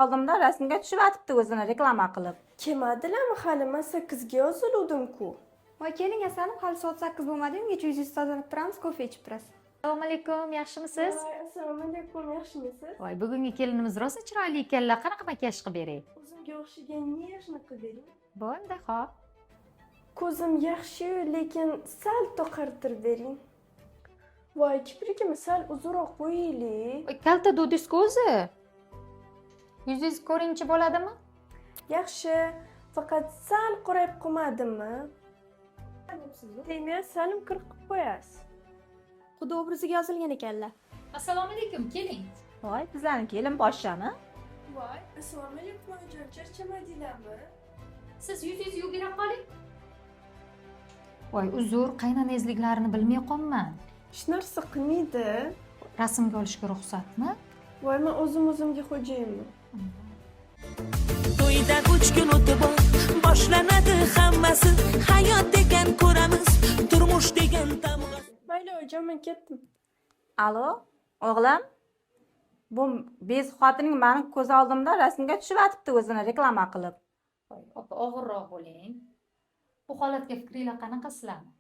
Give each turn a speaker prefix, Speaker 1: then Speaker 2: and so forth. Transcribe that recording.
Speaker 1: Oldimda rasmga tushib atibdi o'zini reklama qilib.
Speaker 2: Kelmadilarmi hali? Men 8 ga yoziluvdim-ku.
Speaker 3: Voy keling asalim, hali soat 8 bo'lmadi, ungacha yuzingizni tozalab turamiz, kofe ichib turasiz.
Speaker 4: Assalomu alaykum, yaxshimisiz?
Speaker 2: Voy, assalomu alaykum, yaxshimisiz?
Speaker 4: Voy, bugungi kelinimiz rosa chiroyli ekanlar. Qanaqa makiyaj qilib beray?
Speaker 2: O'zimga o'xshagan nejni qilib bering.
Speaker 4: Bo'ldi, xo'p.
Speaker 2: Ko'zim yaxshi, lekin sal to'qartirib bering. Voy, kiprikimni sal uzunroq qo'yaylik.
Speaker 4: Voy, kalta dudis-ku o'zi. Yuzingiz ko'ringchi bo'ladimi?
Speaker 2: Yaxshi, faqat sal qorayib qolmadimi? Demak, salim qirq qilib qo'yasiz.
Speaker 3: Xudo obraziga yozilgan ekanlar.
Speaker 4: Assalomu alaykum, keling.
Speaker 1: Voy, bizlarni kelin boshchami?
Speaker 2: Voy, assalomu alaykum onajon, charchamadinglarmi?
Speaker 4: Siz yuzingizni yuvib bera qoling. Voy, uzr, qaynonangizliklarini bilmay qolman.
Speaker 2: Hech narsa qilmaydi.
Speaker 4: Rasmga olishga ruxsatmi?
Speaker 2: Voy, men o'zimga xo'jayinman.
Speaker 5: To'yda 3 kun o'tib boshlanadi hammasi. Hayot degan ko'ramiz, turmush degan tamg'a.
Speaker 2: Mayli, onajon, men ketdim.
Speaker 1: Alo, o'g'lim? Bu bez xotining meni ko'z oldimda rasmga tushib atibdi o'zini reklama qilib.
Speaker 4: Voy, opa, og'irroq bo'ling. Bu holatga fikringlar qanaqa sizlarni?